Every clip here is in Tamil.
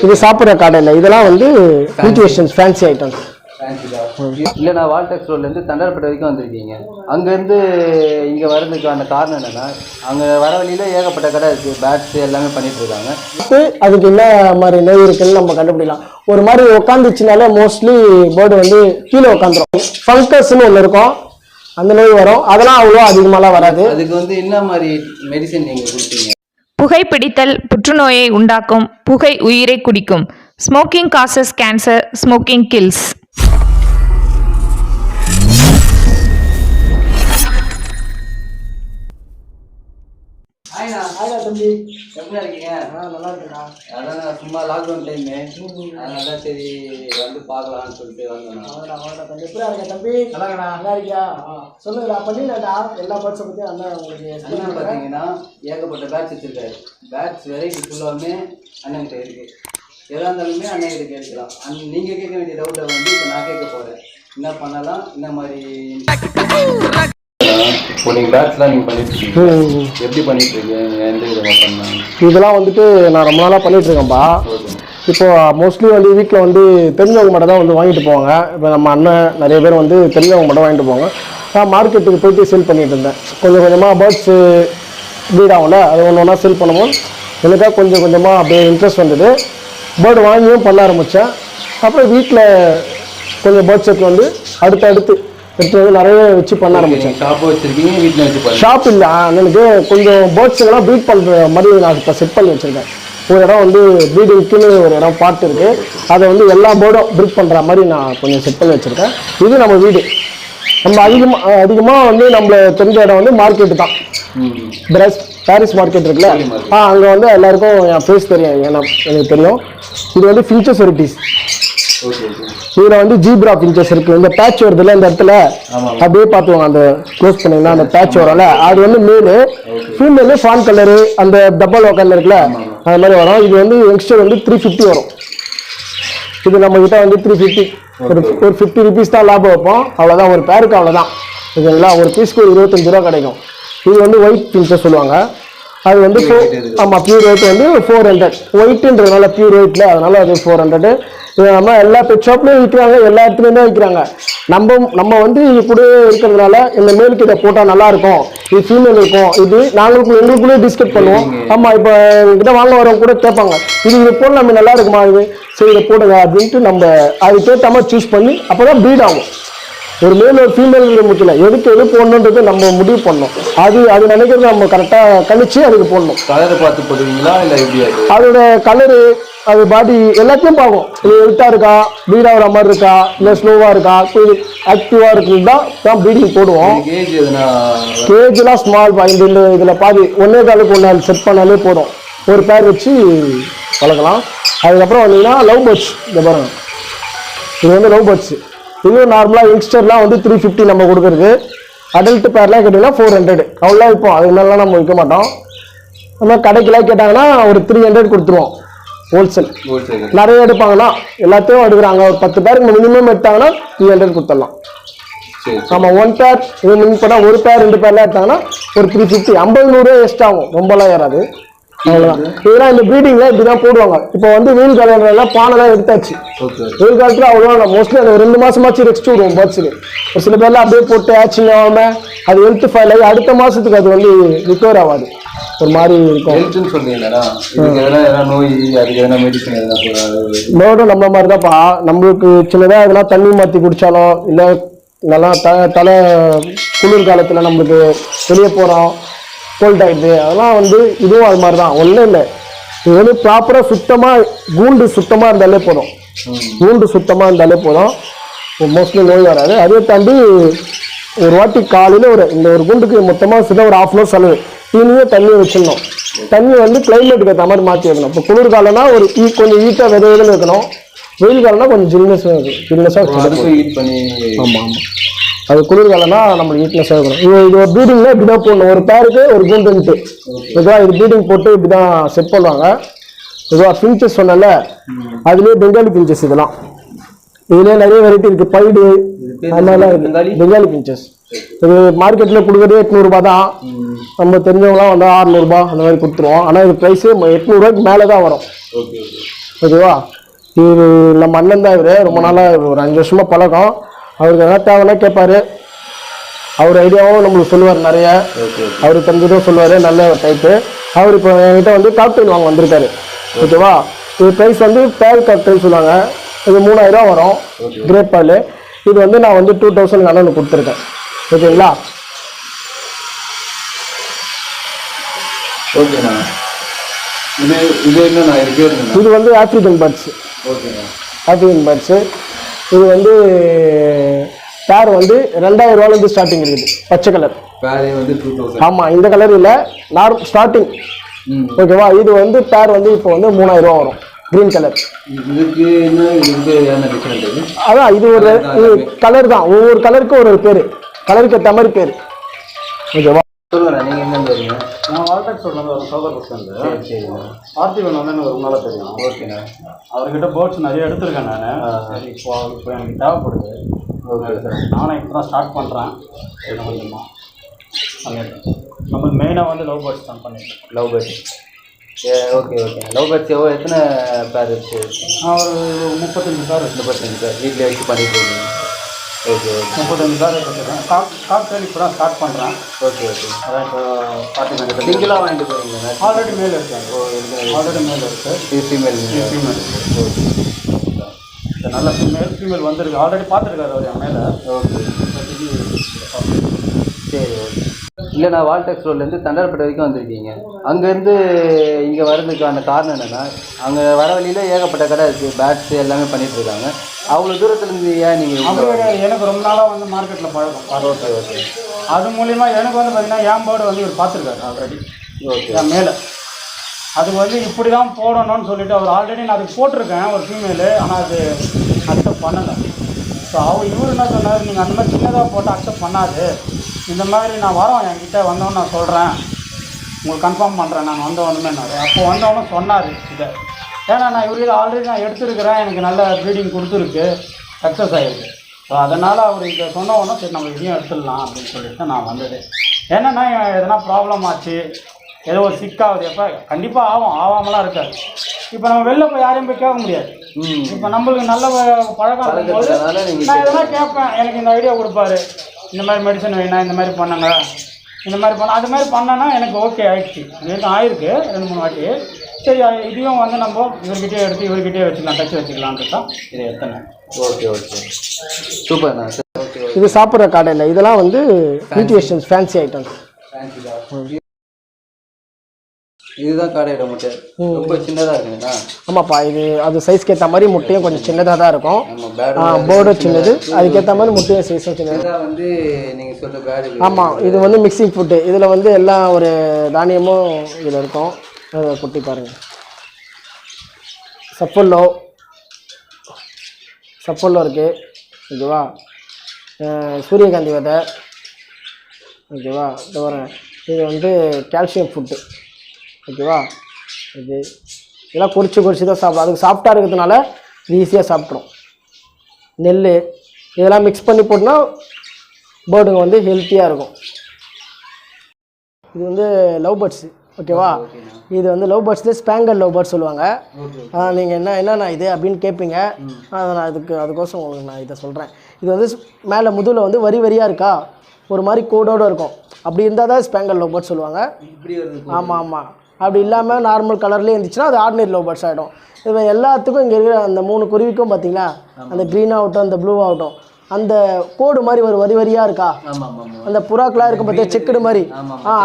இது சாப்பிட்ற கடை இல்லை, இதெல்லாம் வந்து கல்டிவேஷன்ஸ் ஃபேன்சி ஐட்டம்ஸ். இல்லை, நான் வால்டெக்ஸ் ரோட்லேருந்து தண்டார்பேட்டை வரைக்கும் வந்திருக்கீங்க. அங்கேருந்து இங்கே வர்றதுக்கான காரணம் என்னென்னா, அங்கே வர வழியில் ஏகப்பட்ட கடை இருக்குது, பேட்ஸ் எல்லாமே பண்ணிட்டு இருக்காங்க. அதுக்கு என்ன மாதிரி நோய் இருக்குன்னு நம்ம கண்டுபிடிக்கலாம். ஒரு மாதிரி உட்காந்துச்சுனாலே மோஸ்ட்லி பேர்டு வந்து கீழே உட்காந்துரும். ஃபங்கஸ்ன்னு ஒன்று இருக்கும், அந்த நோய் வரும். அதெல்லாம் அவ்வளோ அதிகமாகலாம் வராது. அதுக்கு வந்து என்ன மாதிரி மெடிசன் நீங்கள் கொடுப்பீங்க? புகைப்பிடித்தல் புற்றுநோயை உண்டாக்கும், புகை உயிரை குடிக்கும். Smoking causes cancer, smoking kills. தம்பி எப்படி இருக்கீங்க? நல்லா இருக்குண்ணா. அதான் சும்மா லாக்டவுன் டைமு, அதனால சரி வந்து பார்க்கலான்னு சொல்லிட்டு வந்தேண்ணா. எப்படி இருக்க தம்பி? நல்லாங்கண்ணா. நல்லா இருக்கியா? சொல்லுங்கண்ணா, பண்ணிடலாம்டா. எல்லா பேட்ஸை பற்றி அண்ணன் உங்களுக்கு அண்ணன் பார்த்தீங்கன்னா ஏகப்பட்ட பேட்ச் வச்சுருக்காரு. பேட்ச் வெரைட்டி ஃபுல்லாமே அண்ணன்கிட்ட இருக்குது. எதாக இருந்தாலுமே அண்ணன்கிட்ட கேட்கலாம். நீங்கள் கேட்க வேண்டிய டவுட்டை வந்து இப்போ நான் கேட்க போகிறேன். என்ன பண்ணலாம், இந்த மாதிரி இப்போ நீங்கள் பேட்ச்லாம் நீங்கள் பண்ணிட்டுருக்கீங்க, எப்படி பண்ணிட்டுருக்கீங்க, எந்த விதமாக பண்ணலாம்? இதெல்லாம் வந்துட்டு நான் ரொம்ப நாளாக பண்ணிகிட்ருக்கேன்ப்பா. இப்போ மோஸ்ட்லி வந்து வீட்டில் வந்து தெரிஞ்சவங்க மட்டும் தான் வந்து வாங்கிட்டு போவாங்க. இப்போ நம்ம அண்ணன் நிறைய பேர் வந்து தெரிஞ்சவங்க மட்டும் வாங்கிட்டு போவாங்க. நான் மார்க்கெட்டுக்கு போய்ட்டு சேல் பண்ணிகிட்டு இருந்தேன். கொஞ்சம் கொஞ்சமாக பேர்ட்ஸு ப்ரீட் ஆகல, அது ஒன்று ஒன்றா சேல் பண்ணும்போது எனக்காக கொஞ்சம் கொஞ்சமாக அப்படியே இன்ட்ரெஸ்ட் வந்தது. பேர்டு வாங்கியும் பண்ண ஆரம்பித்தேன். அப்புறம் வீட்டில் கொஞ்சம் பேர்ட்ஸ் எடுத்து வந்து அடுத்து நிறைய வச்சு பண்ண ஆரம்பித்தேன். ஷாப் வச்சுருக்கீங்க? வீட்டில் வச்சு ஷாப் இல்லை, எனக்கு கொஞ்சம் பேர்ட்ஸுங்கெல்லாம் ப்ரீட் பண்ணுற மாதிரி நான் இப்போ செட் பண்ணி வச்சுருக்கேன். ஒரு இடம் வந்து ப்ரீடிங்க்குன்னு ஒரு இடம் பார்ட் இருக்குது, அதை வந்து எல்லா பேர்டும் ப்ரீட் பண்ணுற மாதிரி நான் கொஞ்சம் செட் பண்ணி வச்சுருக்கேன். இது நம்ம வீடு. நம்ம அதிகமாக வந்து நம்மளை தெரிஞ்ச இடம் வந்து மார்க்கெட்டு தான். பாரிஸ் மார்க்கெட் இருக்குல்ல, அங்கே வந்து எல்லாருக்கும் என் ஃபேஸ் தெரியும், எனக்கு தெரியும். இது வந்து ஃபின்ச்சஸ் வெரைட்டிஸ். இதில் வந்து ஜீப்ரா ஃபின்ச்சஸ் இருக்குது. இந்த பேட்ச் வருதுல்ல இந்த இடத்துல, அப்படியே பார்த்துவாங்க. அந்த க்ளோஸ் பண்ணிங்கன்னா அந்த பேட்ச் வரும்ல, அது வந்து மேலு. ஃபீமேலு ஃபான் கலரு, அந்த டபுள் கலர் இருக்குல்ல, அது மாதிரி வரும். இது வந்து யங்ஸ்டர் வந்து 350 வரும். இது நம்ம கிட்ட வந்து 350, ஒரு 50 ருபீஸ் தான் லாபம் வைப்போம். அவ்வளோதான், ஒரு பேருக்கு அவ்வளோதான். ஓகேங்களா? ஒரு பீஸ்க்கு ஒரு 25 ரூபா கிடைக்கும். இது வந்து ஒயிட் ஃபின்ச்சஸ் சொல்லுவாங்க. அது வந்து ஆமாம், பியூர் ஒயிட் வந்து 400. ஒயிட்டுன்றதுனால பியூர் ஒயிட்ல, அதனால அது 400. நம்ம எல்லா பெட் ஷாப்லேயும் விற்கிறாங்க, எல்லா இடத்துலையும் விற்கிறாங்க. நம்ம வந்து இது கூட இருக்கிறதுனால இந்த மேலுக்கு இதை போட்டால் நல்லா இருக்கும், இது ஃபீமேல் இருக்கும், இது எங்களுக்குள்ளே டிஸ்கஸ் பண்ணுவோம். ஆமாம், இப்போ எங்கிட்ட வாங்க வரவங்க கூட கேட்பாங்க, இது போட நம்ம நல்லா இருக்குமா, இது சரி இதை போடுங்க அப்படின்ட்டு நம்ம அதுக்கேற்ற மாதிரி சூஸ் பண்ணி அப்போ தான் ப்ரீட் ஆகும். ஒரு மேல் ஒரு ஃபீமேல் முக்கியம், எது போடணுன்றது நம்ம முடிவு பண்ணணும். அது நினைக்கிறது நம்ம கரெக்டாக கணிச்சு அதுக்கு போடணும். கலரை பார்த்து போடுவீங்களா இல்லை எப்படி? அதோட கலரு, அது பாடி எல்லாத்தையும் பார்க்கும். இது ஹெல்த்தாக இருக்கா, ப்ரீட் ஆகிற மாதிரி இருக்கா, இல்லை ஸ்லோவாக இருக்கா, ஆக்டிவாக இருக்குன்னு தான் ப்ரீடிங் போடுவோம். கேஜ்லாம் ஸ்மால் இந்த இதில் பாதி 1.25 செட் பண்ணாலே போதும். ஒரு பேர் வச்சு வளர்க்கலாம். அதுக்கப்புறம் வந்தீங்கன்னா லவ் பேர்ட்ஸ். இந்த பாருங்க, இது வந்து லவ் பேர்ட்ஸ். இதுவும் நார்மலாக யங்ஸ்டர்லாம் வந்து 350 நம்ம கொடுக்குறது. அடல்ட் பேர்லாம் கேட்டிங்கன்னா 400. அவ்வளோ இப்போ அதுக்கு மேலாம் நம்ம விற்க மாட்டோம். நம்ம கடைக்கெல்லாம் கேட்டாங்கன்னா ஒரு 300 கொடுத்துருவோம். ஹோல்சேல் நிறைய எடுப்பாங்கன்னா எல்லாத்தையும் எடுக்கிறாங்க. ஒரு 10 பேருக்கு மினிமம் எடுத்தாங்கன்னா 300 கொடுத்துடலாம். ஆமாம், 1 பேர் இது மினிமம் பண்ணால், ஒரு பேர் 2 பேர்லாம் எடுத்தாங்கன்னா ஒரு 350, 50-100 எக்ஸ்ட்ரா ஆகும், ரொம்பலாம் ஏறாது. அவ்வளோதான். இதெல்லாம் இந்த ப்ரீடிங்ல இப்படிதான் போடுவாங்க. இப்போ வந்து வெயில் காலம் பானை தான் எடுத்தாச்சு. வெயில் காலத்தில் அவ்வளோ மோஸ்ட்லி அந்த 2 மாசமாச்சு ரெஸ்ட் விடுவோம் பேர்ட்ஸுக்கு. ஒரு சில பேர்லாம் அப்படியே போட்டு ஆக்சிங் ஆகாமல் அது ஹெல்த் ஃபைல் ஆகி அடுத்த மாதத்துக்கு அது வந்து ரிக்கவர் ஆகாது, ஒரு மாதிரி இருக்கும். நோடும் நம்ம மாதிரி தான்ப்பா. நம்மளுக்கு சின்னதாக எதனா தண்ணி மாற்றி குடித்தாலோ, இல்லை நல்லா தலை குளிர் காலத்தில் நம்மளுக்கு வெளியே போகிறோம், கோல்ட் ஆகிடுது, அதெல்லாம் வந்து இதுவும் அது மாதிரி தான். ஒன்றும் இல்லை, இது வந்து ப்ராப்பராக சுத்தமாக கூண்டு சுத்தமாக இருந்தாலே போதும். கூண்டு சுத்தமாக இருந்தாலே போதும், மோஸ்ட்லி நோய் வராது. அதே தாண்டி ஒரு வாட்டி காலையில் இந்த ஒரு கூண்டுக்கு மொத்தமாக சில ஒரு 1/2 hour செலவு. தீனியே தண்ணியை வச்சிடணும். தண்ணி வந்து கிளைமேட்டுக்கு ஏற்ற மாதிரி மாற்றி வைக்கணும். இப்போ குளிர் காலம்னா ஒரு கொஞ்சம் ஈட்டாக விதைன்னு வைக்கணும். வெயில் காலம்னா கொஞ்சம் ஜில்னஸாக ஆமாம் ஆமாம். அது குளிர்காலம்னா நம்மளுக்கு வீட்னஸாக இருக்கணும். இது ஒரு ப்ரீடிங்கில் இப்படி தான் போடணும். ஒரு பேருக்கு ஒரு கூண்டுன்ட்டு இதுதான் இது ப்ரீடிங் போட்டு இப்படி தான் செட் பண்ணுவாங்க. இதுவா ஃபின்ச்சஸ் சொன்னல, அதுலேயே பெங்காலி ஃபின்ச்சஸ். இதெல்லாம் இதுலேயே நிறைய வெரைட்டி இருக்குது. பைடு அதனால பெங்காலி ஃபின்ச்சஸ் இது மார்க்கெட்டில் கொடுக்குறதே 800 ரூபா தான். நம்ம தெரிஞ்சவங்களாம் வந்து 600 ரூபா அந்த மாதிரி கொடுத்துருவோம். ஆனால் இது ப்ரைஸு 800 ரூபாய்க்கு மேலே தான் வரும். ஓகேவா. இது நம்ம அண்ணன் தான், இவர் ரொம்ப நாளாக ஒரு 5 வருஷமாக பழக்கம். அவருக்கு எதாவது தேவைன்னா கேட்பாரு, அவர் ஐடியாவும் நம்மளுக்கு சொல்லுவார் நிறைய. அவருக்கு தெரிஞ்சதும் சொல்லுவார், நல்ல ஒரு டைப்பு. அவர் இப்போ என்கிட்ட வந்து காக்டெயில் வாங்க வந்திருக்காரு. ஓகேவா. இது ப்ரைஸ் வந்து பேல் காக்டெயில் சொல்லுவாங்க. இது 3000 வரும் கிரேப் பால். இது வந்து நான் வந்து 2000 அண்ணனுக்கு கொடுத்துருக்கேன். ஓகேங்களா. ஓகேண்ணா. இது வந்து ஆப்ரிக்கன் பேர்ட்ஸ். ஓகேண்ணா. African birds. இது வந்து பேர் வந்து 2000 ஸ்டார்டிங் இருக்குது. பச்சை கலர் பேரே வந்து 2000. ஆமாம், இந்த கலர் இல்லை, ஸ்டார்டிங். ஓகேவா. இது வந்து பேர் வந்து இப்போ வந்து 3000 வரும், க்ரீன் கலர். இதுக்கு என்ன டிஃபரெண்ட்? அதான் இது ஒரு கலர் தான், ஒவ்வொரு கலருக்கும் ஒரு பேர், கலருக்கு ஏற்ற மாதிரி பேர். ஓகேவா. சொல்லுங்கண்ணா, நீங்கள் எங்கேருந்து வரீங்க? நான் வால்டெக் சொல்கிறது ஒரு சோதர் பஸ்லேருந்து. சரிண்ணா. பார்த்திபன் வந்து எனக்கு ரொம்ப நாளாக தெரியும். ஓகேண்ணா. அவர்கிட்ட பேர்ட்ஸ் நிறைய எடுத்திருக்கேன் நான். சரி, இப்போ எனக்கு தேவைப்படுது. Okay sir. நானும் இப்போ தான் ஸ்டார்ட் பண்ணுறேன். கொஞ்சமாக பண்ணியிருக்கேன். நம்ம மெயினாக வந்து லவ் பேர்ட்ஸ் தான் பண்ணியிருக்கேன். Love birds. Okay okay. Love birds எத்தனை பேர் இருக்குது? நான் ஒரு 35 பேர். 35 பேர் வீட்டில் வச்சு பண்ணிட்டு இருக்கீங்க. Okay okay. 35 பேர் வச்சுருக்கேன். காக்டெயில் இப்போ தான் ஸ்டார்ட் பண்ணுறேன். Okay okay. அதான் இப்போ பார்த்திபன் சிங்கிளாக வாங்கிட்டு போகிறீங்களா? ஆல்ரெடி மேல் இருக்காங்க. ஆல்ரெடி மேல் இருக்குது. இது ஃபீமேல். ஃபீமேல் இருக்குது. ஓகே. நல்ல ஃபீமேல் வந்திருக்கு. ஆல்ரெடி பார்த்துருக்காரு அவர் என் மேலே. ஓகே. சரி ஓகே. இல்லை, நான் வால்டெக்ஸ் ரோட்லேருந்து தண்டர்பேட்டை வரைக்கும் வந்திருக்கீங்க. அங்கேருந்து இங்கே வர்றதுக்கான காரணம் என்னென்னா, அங்கே வர வழியில் ஏகப்பட்ட கடை இருக்குது, பேட்ஸ் எல்லாமே பண்ணிகிட்ருக்காங்க. அவ்வளோ தூரத்துலேருந்து ஏன் நீங்கள்? எனக்கு ரொம்ப நாளாக வந்து மார்க்கெட்டில் பழக்கம். Okay okay. அது மூலிமா எனக்கு வந்து பார்த்திங்கன்னா என் பேர்டு வந்து இவர் பார்த்துருக்காரு ஆல்ரெடி. ஓகே. என் மேலே அது வந்து இப்படி தான் போடணும்னு சொல்லிவிட்டு அவர் ஆல்ரெடி நான் அதுக்கு போட்டிருக்கேன் ஒரு ஃபீமேலு. ஆனால் அது அக்செப்ட் பண்ணலை. ஸோ இவர் என்ன சொன்னார், நீங்கள் அந்த மாதிரி சின்னதாக போட்டு அக்செப்ட் பண்ணாது, இந்த மாதிரி நான் வரோம், என்கிட்ட வந்தவொன்னு நான் சொல்கிறேன், உங்களுக்கு கன்ஃபார்ம் பண்ணுறேன், நான் வந்தவொன்னுமே. அப்போ வந்தவொன்னு சொன்னார் இதை. ஏன்னா நான் இவருக்கு ஆல்ரெடி நான் எடுத்துருக்கிறேன், எனக்கு நல்ல ப்ரீடிங் கொடுத்துருக்கு, சக்ஸஸ் ஆகிருக்கு. ஸோ அதனால் அவர் இதை சொன்னவொன்னே சரி நம்ம இதையும் எடுத்துடலாம் அப்படின்னு சொல்லிட்டு நான் வந்தது. ஏன்னா எதனா ப்ராப்ளம் ஆச்சு, ஏதோ ஒரு சிக்காகுது, எப்போ கண்டிப்பாக ஆகாமலாம் இருக்காது. இப்போ நம்ம வெளில போய் யாரையும் போய் கேட்க முடியாது. இப்போ நம்மளுக்கு நல்ல பழக்கம் இருக்கும்போது நான் எதனா கேட்பேன், எனக்கு இந்த ஐடியா கொடுப்பாரு, இந்த மாதிரி மெடிசன் வேணா, இந்த மாதிரி பண்ணுங்க, இந்த மாதிரி அது மாதிரி பண்ணனா எனக்கு ஓகே ஆயிடுச்சு. இது ஆயிருக்கு 2-3 வாட்டி. சரி, இதையும் வந்து நம்ம இவர்கிட்டே எடுத்து இவர்கிட்டே வச்சுக்கலாம், டச் வச்சுக்கலான்ட்டு தான் இதை எடுத்தேன். Okay okay. சூப்பர்ண்ணா. ஓகே. இது சாப்பிட்ற கடையில் இதெல்லாம் வந்து நியூட்ரிஷன்ஸ் ஃபேன்சி ஐட்டம்ஸ். இதுதான் காடையோட முட்டை. ரொம்ப சின்னதாக இருக்குங்களா? ஆமாப்பா. இது அது சைஸ்க்கு ஏற்ற மாதிரி முட்டையும் கொஞ்சம் சின்னதாக தான் இருக்கும். பேர்டும் சின்னது, அதுக்கேற்ற மாதிரி முட்டையும் சைஸும் சின்னது. வந்து நீங்கள் சொல்கிற பேர்டு. ஆமாம், இது வந்து மிக்சிங் ஃபுட்டு. இதில் வந்து எல்லாம் ஒரு தானியமும் இதில் இருக்கும். அதை கொட்டி பாருங்கள். சப்பல்லோ இருக்குது. ஓகேவா. சூரியகாந்தி விதை. ஓகேவா. இது வரேன். இது வந்து கால்சியம் ஃபுட்டு. ஓகேவா. இதெல்லாம் குறித்து தான் சாப்பிடும். அதுக்கு சாஃப்டாக இருக்கிறதுனால இது ஈஸியாக சாப்பிட்ரும். நெல் இதெல்லாம் மிக்ஸ் பண்ணி போட்டுனா பேர்டுங்க வந்து ஹெல்த்தியாக இருக்கும். இது வந்து லவ் பேர்ட்ஸு. ஓகேவா. இது வந்து லவ் பேர்ட்ஸ்லேயே ஸ்பேங்கல் லவ் பேர்ட்ஸ் சொல்லுவாங்க. நீங்கள் என்னண்ணா இது அப்படின்னு கேட்பீங்க. நான் அதுக்கோசம் உங்களுக்கு நான் இதை சொல்கிறேன். இது வந்து மேலே முதுகில் வந்து வரியாக இருக்கா, ஒரு மாதிரி கோடோடு இருக்கும். அப்படி இருந்தால் தான் ஸ்பேங்கல் லவ் பேர்ட்ஸ் சொல்லுவாங்க. ஆமாம். அப்படி இல்லாமல் நார்மல் கலர்லேயே இருந்துச்சுன்னா அது ஆர்டினரி லவ் பேர்ட்ஸ் ஆகிடும். இது எல்லாத்துக்கும் இங்கே இருக்கிற அந்த 3 குருவிக்கும் பார்த்தீங்களா, அந்த க்ரீன் ஆகட்டும், அந்த ப்ளூ ஆகட்டும், அந்த கோடு மாதிரி ஒரு வரியாக இருக்கா, அந்த புறாக்கெலாம் இருக்கும் பார்த்தியா, செக்குடு மாதிரி.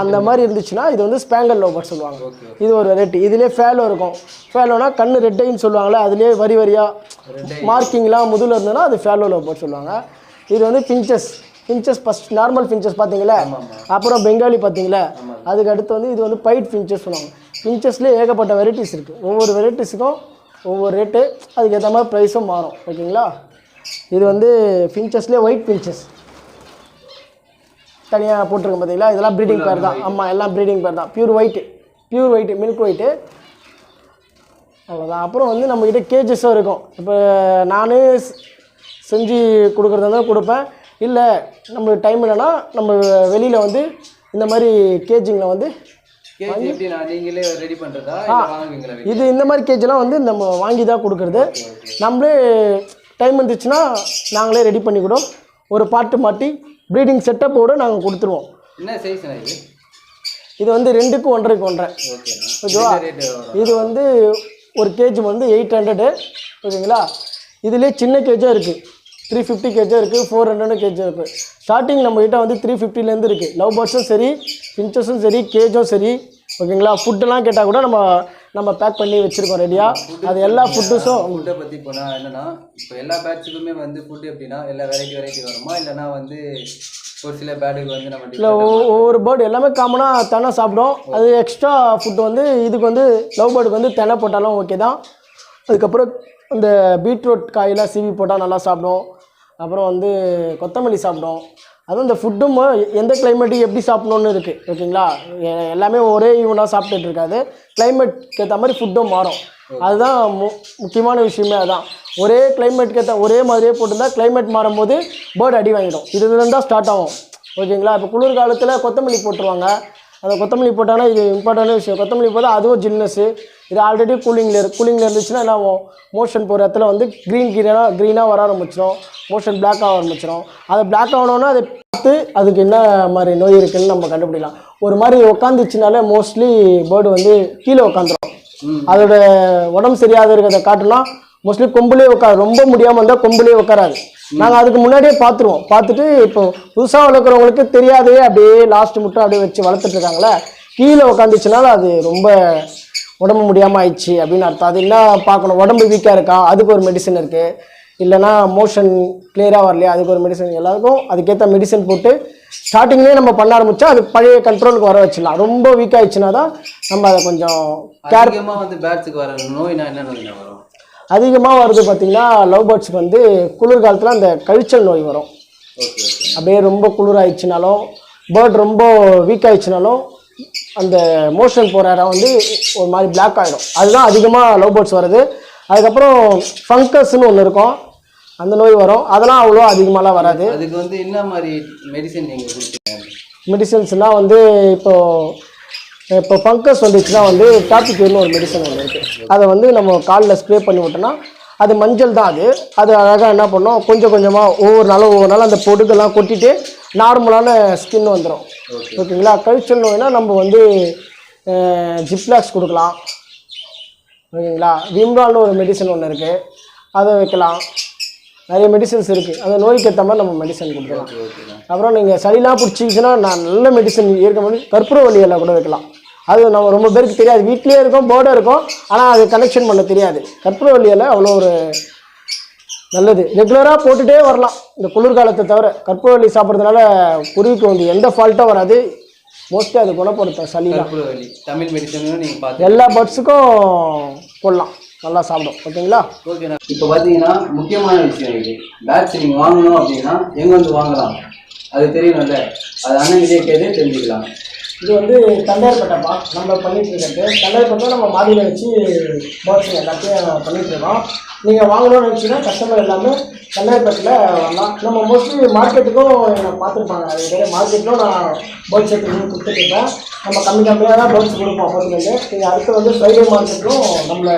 அந்த மாதிரி இருந்துச்சுன்னா இது வந்து ஸ்பேங்கல் லவ் பேர்ட்ஸ் சொல்லுவாங்க. இது ஒரு வெரைட்டி. இதுலேயே ஃபேலோ இருக்கும். ஃபேலோனா கண்ணு ரெட்டைன்னு சொல்லுவாங்களே, அதுலேயே வரியாக மார்க்கிங்லாம் முதுகில் இருந்ததுன்னா அது ஃபேலோ லவ் பேர்ட்ஸ் சொல்லுவாங்க. இது வந்து ஃபின்ச்சஸ் ஃபஸ்ட் நார்மல் ஃபின்ச்சஸ் பார்த்தீங்களா, அப்புறம் பெங்காலி பார்த்தீங்களா, அதுக்கு அடுத்து வந்து இது வந்து பைட் ஃபின்ச்சஸ் சொல்லுவாங்க. ஃபின்ச்சஸ்லேயே ஏகப்பட்ட வெரைட்டிஸ் இருக்குது. ஒவ்வொரு வெரைட்டிஸுக்கும் ஒவ்வொரு ரேட்டு, அதுக்கேற்ற மாதிரி ப்ரைஸும் மாறும். ஓகேங்களா. இது வந்து ஃபின்ச்சஸ்லேயே ஒயிட் ஃபின்ச்சஸ் தனியாக போட்டிருக்கோம் பார்த்தீங்களா, இதெல்லாம் ப்ரீடிங் பேர் தான். ஆமாம், எல்லாம் ப்ரீடிங் பேர் தான். பியூர் ஒயிட்டு மில்க் ஒயிட்டு, அவ்வளோதான். அப்புறம் வந்து நம்மக்கிட்ட கேஜஸும் இருக்கும். இப்போ நானே செஞ்சு கொடுக்குறதா இருந்தால் கொடுப்பேன். இல்லை நம்மளுக்கு டைம் இல்லைன்னா நம்ம வெளியில் வந்து இந்த மாதிரி கேஜிங்கில் வந்து கேஜ் எப்படி நீங்களே ரெடி பண்ணுறதா இல்லை வாங்குவீங்களா? இது இந்த மாதிரி கேஜெலாம் வந்து நம்ம வாங்கி தான் கொடுக்குறது. நம்மளே டைம் இருந்துச்சுன்னா நாங்களே ரெடி பண்ணி கூட ஒரு பாட்டு மாட்டி ப்ரீடிங் செட்டப்போடு நாங்கள் கொடுத்துருவோம். என்ன சைஸ்ண்ணா இது? இது வந்து 2க்கு 1.5க்கு 1.5. ஓகேவா? இது வந்து ஒரு கேஜி வந்து 800. ஓகேங்களா? இதுலேயே சின்ன கேஜும் இருக்குது, 350 கேஜும் இருக்குது, 400 கேஜும் இருக்குது. ஸ்டார்டிங் நம்மகிட்ட வந்து 350லேருந்து இருக்குது. லவ் பேர்ட்ஸும் சரி, ஃபின்ச்சஸும் சரி, கேஜும் சரி. ஓகேங்களா? ஃபுட்டெல்லாம் கேட்டால் கூட நம்ம பேக் பண்ணி வச்சுருக்கோம் ரெடியாக. அது எல்லா ஃபுட்டுஸும். ஃபுட்டை பற்றி போனால் என்னென்னா, இப்போ எல்லா பேட்ஸுக்குமே வந்து ஃபுட்டு எப்படின்னா எல்லா வெரைட்டி வருமா, இல்லைனா வந்து ஒரு சில பேர்டுக்கு வந்து நம்ம இல்லை ஒவ்வொரு பேர்டு எல்லாமே காமனாக தெனை சாப்பிடும். அது எக்ஸ்ட்ரா ஃபுட்டு வந்து இதுக்கு வந்து லவ் பேர்டுக்கு வந்து தெனை போட்டாலும் ஓகே தான். அதுக்கப்புறம் இந்த பீட்ரூட் காயெல்லாம் சீவி போட்டால் நல்லா சாப்பிடும். அப்புறம் வந்து கொத்தமல்லி சாப்பிடும். அதுவும் இந்த ஃபுட்டும் எந்த கிளைமேட்டுக்கு எப்படி சாப்பிடணுன்னு இருக்குது. ஓகேங்களா? எல்லாமே ஒரே ஈவனாக சாப்பிட்டுட்டு இருக்காது. கிளைமேட்க்கு ஏற்ற மாதிரி ஃபுட்டும் மாறும். அதுதான் முக்கியமான விஷயமே. அதுதான் ஒரே கிளைமேட்க்கு ஏற்ற ஒரே மாதிரியே போட்டிருந்தா கிளைமேட் மாறும்போது பேர்டு அடி வாங்கிடும். இதுலேருந்து தான் ஸ்டார்ட் ஆகும். ஓகேங்களா? இப்போ குளிர் காலத்தில் கொத்தமல்லி போட்டுருவாங்க. அந்த கொத்தமல்லி போட்டாங்கன்னா இது இம்பார்ட்டண்டான விஷயம். கொத்தமல்லி போட்டால் அதுவும் ஜில்னஸ்ஸு. இது ஆல்ரெடி கூலிங்கில் இருந்துச்சுன்னா என்ன ஆகும், மோஷன் போகிற இடத்துல வந்து க்ரீனாக வர ஆரம்பிச்சிடும். மோஷன் பிளாக் ஆக ஆரம்பிச்சிடும். அதை பிளாக் ஆகணுன்னா அதை பார்த்து அதுக்கு என்ன மாதிரி நோய் இருக்குதுன்னு நம்ம கண்டுபிடிக்கலாம். ஒரு மாதிரி உட்காந்துச்சுனாலே மோஸ்ட்லி பேர்டு வந்து கீழே உட்காந்துரும். அதோட உடம்பு சரியாக இருக்கிறத காட்டுனா மோஸ்ட்லி கொம்புலேயே உட்காரு. ரொம்ப முடியாமல் இருந்தால் கொம்புலேயே உட்காராது. நாங்கள் அதுக்கு முன்னாடியே பார்த்துருவோம். பார்த்துட்டு இப்போ புதுசாக வளர்க்குறவங்களுக்கு தெரியாது, அப்படியே லாஸ்ட் மட்டும் அப்படியே வச்சு வளர்த்துட்ருக்காங்களே. கீழே உட்காந்துச்சுனால அது ரொம்ப உடம்பு முடியாமல் ஆயிடுச்சு அப்படின்னு அர்த்தம். அது என்ன பார்க்கணும், உடம்பு வீக்காக இருக்கா, அதுக்கு ஒரு மெடிசன் இருக்குது. இல்லைனா மோஷன் கிளியராக வரலையா, அதுக்கு ஒரு மெடிசன். எல்லாருக்கும் அதுக்கேற்ற மெடிசன் போட்டு ஸ்டார்டிங்லேயே நம்ம பண்ண ஆரம்பித்தா அது பழைய கண்ட்ரோலுக்கு வர வச்சிடலாம். ரொம்ப வீக் ஆகிடுச்சுன்னா தான் நம்ம அதை கொஞ்சம் கேர்ஃபுல்லாக வந்து பேர்ட்ஸுக்கு வர நோய்னா என்ன நோய்னா வரும்? அதிகமாக வருது பார்த்திங்கன்னா லவ் பேர்ட்ஸுக்கு வந்து குளிர்காலத்தில் அந்த கழிச்சல் நோய் வரும். அப்படியே ரொம்ப குளிர் ஆயிடுச்சுனாலும் பேர்ட் ரொம்ப வீக் ஆயிடுச்சுனாலும் அந்த மோஷன் போகிற இடம் வந்து ஒரு மாதிரி பிளாக் ஆகிடும். அதுதான் அதிகமாக லவ் பேர்ட்ஸ் வருது. அதுக்கப்புறம் ஃபங்கஸ்ன்னு ஒன்று இருக்கும், அந்த நோய் வரும். அதெல்லாம் அவ்வளோ அதிகமாகலாம் வராது. அதுக்கு வந்து என்ன மாதிரி மெடிசன் நீங்கள் கொடுத்தீங்க? மெடிசன்ஸ்னால் வந்து இப்போ ஃபங்கஸ் வந்துச்சுன்னா வந்து டாபிக்னு ஒரு மெடிசன் ஒன்று இருக்குது. அதை வந்து நம்ம காலில் ஸ்ப்ரே பண்ணி விட்டோன்னா அது மஞ்சள் தான். அது அழகாக என்ன பண்ணோம், கொஞ்சம் கொஞ்சமாக ஒவ்வொரு நாளும் அந்த பொடுக்கெல்லாம் கொட்டிட்டு நார்மலான ஸ்கின் வந்துடும். ஓகேங்களா? கழிச்சல் நோய்னா நம்ம வந்து ஜிப்லாக்ஸ் கொடுக்கலாம். ஓகேங்களா? விம்ரால்னு ஒரு மெடிசன் ஒன்று இருக்குது, அதை வைக்கலாம். நிறைய மெடிசன்ஸ் இருக்குது. அந்த நோய்க்கு ஏற்ற மாதிரி நம்ம மெடிசன் கொடுக்கலாம். அப்புறம் நீங்கள் சளிலாம் பிடிச்சிக்கிச்சுன்னா நான் நல்ல மெடிசன் ஏற்க கற்பூரவள்ளி எல்லாம் கூட வைக்கலாம். அது நம்ம ரொம்ப பேருக்கு தெரியாது. வீட்லேயே இருக்கும், போர்டாக இருக்கும், ஆனால் அது கனெக்ஷன் பண்ண தெரியாது. கற்பூரவள்ளி எல்லாம் அவ்வளோ ஒரு நல்லது. ரெகுலராக போட்டுகிட்டே வரலாம் இந்த குளிர்காலத்தை தவிர. கற்பூரவள்ளி சாப்பிட்றதுனால குருவிக்கு வந்து எந்த ஃபால்ட்டும் வராது. மோஸ்ட்லி அது குணப்படுத்தும் சளிலாம். தமிழ் மெடிசனும் நீங்கள் பார்த்து எல்லா பேர்ட்ஸுக்கும் போடலாம், நல்லா சாப்பிடும். ஓகேங்களா? ஓகேண்ணா. இப்போ பார்த்தீங்கன்னா முக்கியமான விஷயம் இது, பேட்ஸ் நீங்கள் வாங்கணும் அப்படின்னா எங்கே வந்து வாங்கலாம் அது தெரியணும்ல. அது அண்ணன்கிட்டே கேட்டு தெரிஞ்சுக்கலாம். இது வந்து தண்டையார்பேட்டைப்பா நம்ம பண்ணிகிட்டு இருக்கிறது. தண்டையார்பேட்டை நம்ம மாடியில் வச்சு பேர்ட்ஸ் எல்லாத்தையும் பண்ணிகிட்ருக்கோம். நீங்கள் வாங்கணும்னு நினச்சிங்கன்னா கஸ்டமர் எல்லாமே தண்டையார்பேட்டையில் வரலாம். நம்ம மோஸ்ட்லி மார்க்கெட்டுக்கும் நான் பார்த்துருப்பாங்க. அது நிறைய மார்க்கெட்டிலும் நான் பேர்ட்ஸ் எடுத்து கொடுத்துட்ருப்பேன். நம்ம கம்மியாக தான் பேர்ட்ஸ் கொடுப்போம். அப்போதுலேருந்து நீங்கள் அடுத்து வந்து ஃப்ரைடே மார்க்கெட்டும் நம்மளை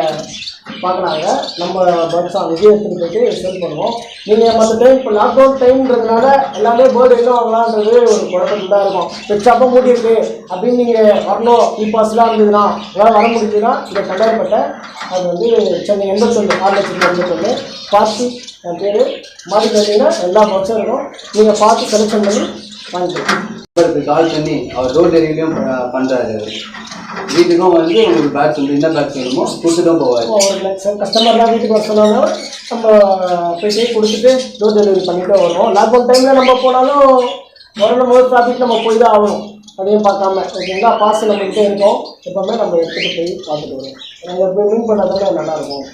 பார்க்குறாங்க. நம்ம பேர்ட்ஸும் அங்கேயே எடுத்துகிட்டு போய்ட்டு சேல் பண்ணுவோம். நீங்கள் மற்ற டைம் இப்போ லாக்டவுன் டைம்ன்றதுனால எல்லாமே பேர்டு எங்கே வாங்கலான்றது ஒரு குழப்பத்தில் தான் இருக்கும். பெட்ஷாப்பாக மூடி இருக்குது அப்படின்னு நீங்கள் வரணும், பாஸ்லாம் இருந்ததுன்னா எல்லாம் வர முடியுதுன்னா இந்த தண்டையார்பேட்டை. அது வந்து சென்னை 81 6,81 பார்த்து என் பேர் மாடி பார்த்தீங்கன்னா எல்லா பேர்ட்ஸும் இருக்கும். நீங்கள் பார்த்து செலெக்ஷன் பண்ணி வாங்கிக்கலாம். கால் பண்ணி அவர் டோர் டெலிவரியும் பண்ணுறாரு. வீட்டுக்கும் வந்து உங்களுக்கு பேட்ஸ் வந்து என்ன பேட்ஸ் வேணுமோ கொடுத்துட்டும் போவார். கஸ்டமர்லாம் வீட்டுக்கு வர சொன்னாலும் நம்ம போய்ட்டு கொடுத்துட்டு டோர் டெலிவரி பண்ணிட்டு வருவோம். லாக்டவுன் டைமில் நம்ம போனாலும் வரணும் போது ட்ராஃபிக் நம்ம போய் தான் ஆகணும். அதையும் பார்க்காம ஓகேங்களா? பார்சல் நம்மகிட்டே இருக்கோம். எப்போவுமே நம்ம எடுத்துகிட்டு போய் பார்த்துட்டு வருவோம். நாங்கள் போய் மீன் பண்ணாதானே நல்லாயிருக்கும்.